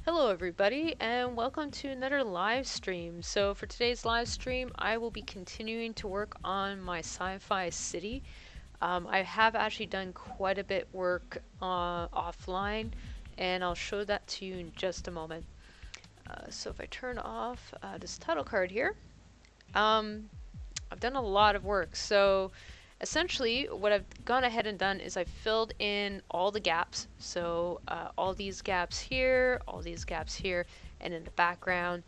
Hello everybody and welcome to another live stream. So for today's live stream I will be continuing to work on my sci-fi city. I have actually done quite a bit work offline and I'll show that to you in just a moment. So if I turn off this title card here, I've done a lot of work. So essentially what I've gone ahead and done is I've filled in all the gaps. So all these gaps here, all these gaps here, and in the background,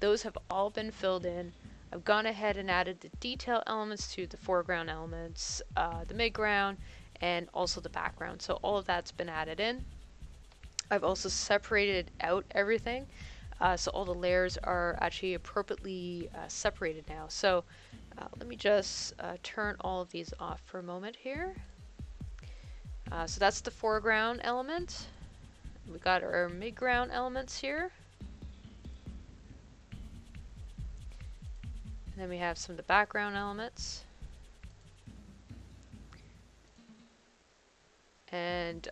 those have all been filled in. I've gone ahead and added the detail elements to the foreground elements, the midground, and also the background. So all of that's been added in. I've also separated out everything. So all the layers are actually appropriately separated now. So let me just turn all of these off for a moment here. So that's the foreground element. We got our midground elements here. And then we have some of the background elements. And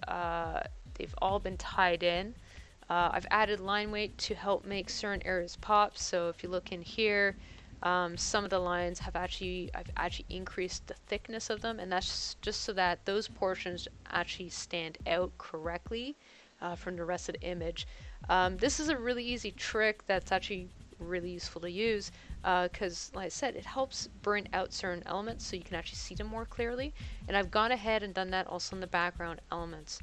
they've all been tied in. I've added line weight to help make certain areas pop. So if you look in here, some of the lines I've actually increased the thickness of them, and that's just so that those portions actually stand out correctly from the rest of the image. This is a really easy trick that's actually really useful to use because, like I said, it helps bring out certain elements so you can actually see them more clearly. And I've gone ahead and done that also in the background elements.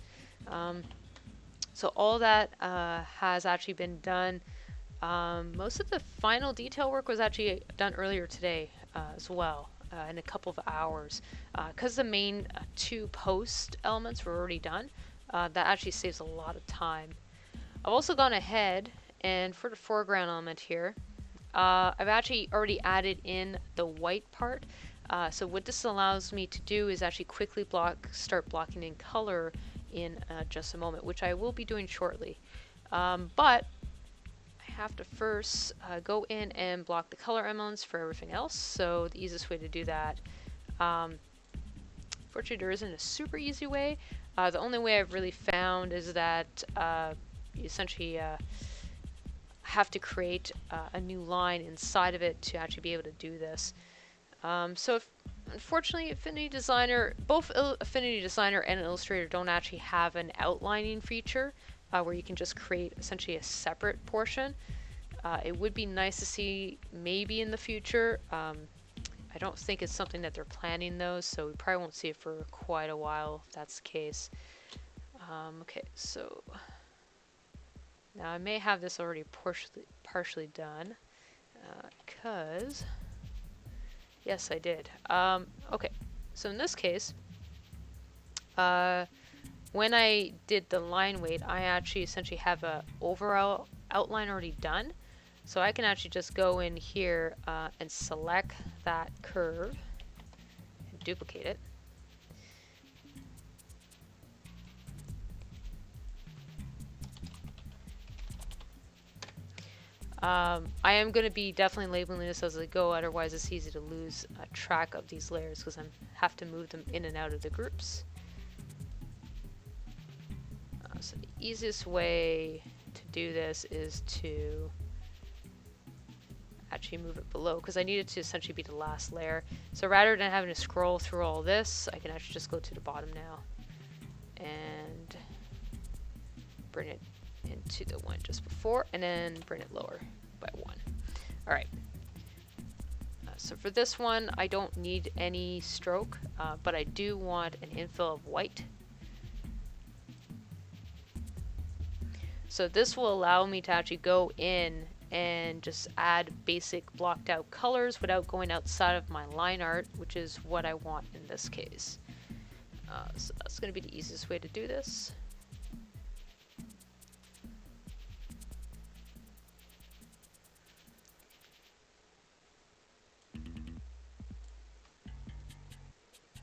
So all that has actually been done. Most of the final detail work was actually done earlier today as well, in a couple of hours. Because the main two post elements were already done, that actually saves a lot of time. I've also gone ahead and for the foreground element here, I've actually already added in the white part. So what this allows me to do is actually quickly start blocking in color in just a moment, which I will be doing shortly. But I have to first go in and block the color elements for everything else. So the easiest way to do that, fortunately there isn't a super easy way. The only way I've really found is that you essentially have to create a new line inside of it to actually be able to do this. Unfortunately, both Affinity Designer and Illustrator don't actually have an outlining feature where you can just create essentially a separate portion. It would be nice to see maybe in the future. I don't think it's something that they're planning though, so we probably won't see it for quite a while if that's the case. Okay, so now I may have this already partially done because yes, I did. Okay, so in this case, when I did the line weight, I actually essentially have a overall outline already done. So I can actually just go in here and select that curve and duplicate it. I am going to be definitely labeling this as I go, otherwise it's easy to lose track of these layers because I have to move them in and out of the groups. So the easiest way to do this is to actually move it below because I need it to essentially be the last layer. So rather than having to scroll through all this, I can actually just go to the bottom now and bring it into the one just before and then bring it lower by 1. Alright. So for this one, I don't need any stroke, but I do want an infill of white. So this will allow me to actually go in and just add basic blocked out colors without going outside of my line art, which is what I want in this case. So that's going to be the easiest way to do this.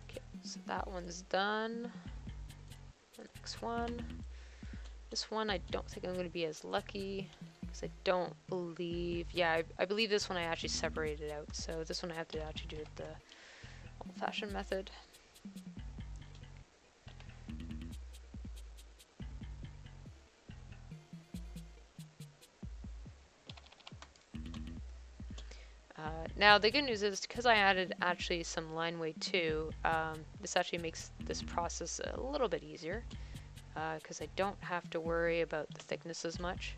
Okay, so that one's done. The next one. This one I don't think I'm going to be as lucky because I don't believe, yeah, I believe this one I actually separated out. So this one I have to actually do it the old-fashioned method. Now the good news is because I added actually some line weight too, this actually makes this process a little bit easier because I don't have to worry about the thickness as much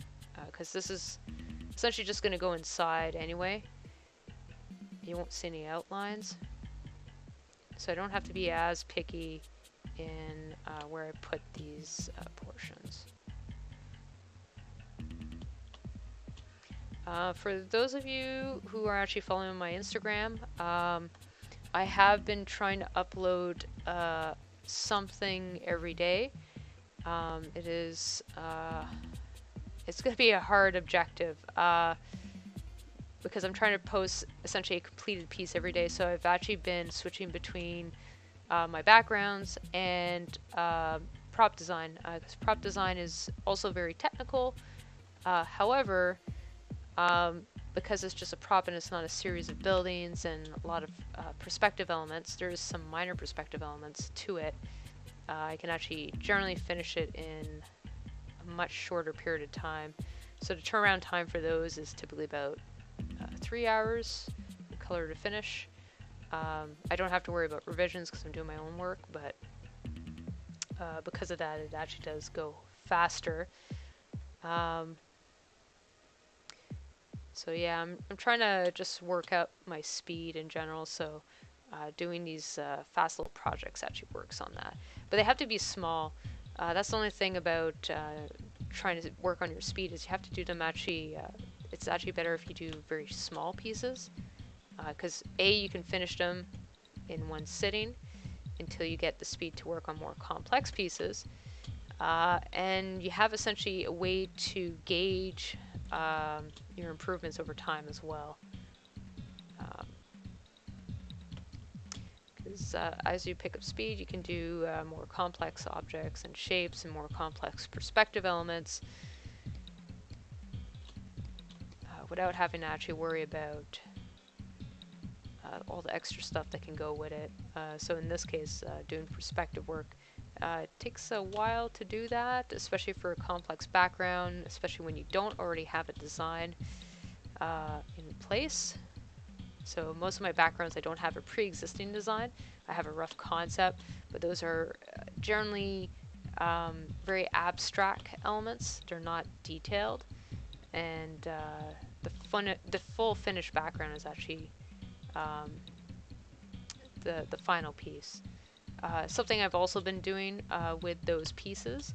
because this is essentially just going to go inside anyway. You won't see any outlines, so I don't have to be as picky in where I put these portions. For those of you who are actually following my Instagram, I have been trying to upload something every day. It's going to be a hard objective because I'm trying to post essentially a completed piece every day. So I've actually been switching between my backgrounds and prop design, because prop design is also very technical. However, because it's just a prop and it's not a series of buildings and a lot of perspective elements, there's some minor perspective elements to it. I can actually generally finish it in a much shorter period of time. So the turnaround time for those is typically about 3 hours, color to finish. I don't have to worry about revisions because I'm doing my own work, but because of that, it actually does go faster. So yeah, I'm trying to just work out my speed in general, so doing these fast little projects actually works on that. But they have to be small. That's the only thing about trying to work on your speed is you have to do them actually, it's actually better if you do very small pieces, because you can finish them in one sitting until you get the speed to work on more complex pieces. And you have essentially a way to gauge your improvements over time as well. Because as you pick up speed, you can do more complex objects and shapes and more complex perspective elements without having to actually worry about all the extra stuff that can go with it. So in this case, doing perspective work, it takes a while to do that, especially for a complex background, especially when you don't already have a design in place. So most of my backgrounds, I don't have a pre-existing design. I have a rough concept, but those are generally very abstract elements. They're not detailed, and the full finished background is actually the final piece. Something I've also been doing with those pieces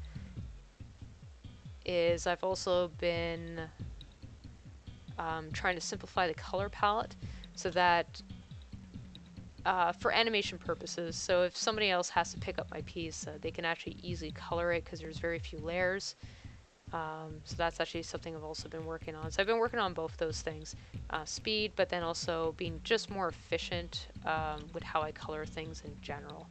is I've also been trying to simplify the color palette so that for animation purposes, so if somebody else has to pick up my piece, they can actually easily color it because there's very few layers. So that's actually something I've also been working on. So I've been working on both those things, speed, but then also being just more efficient with how I color things in general.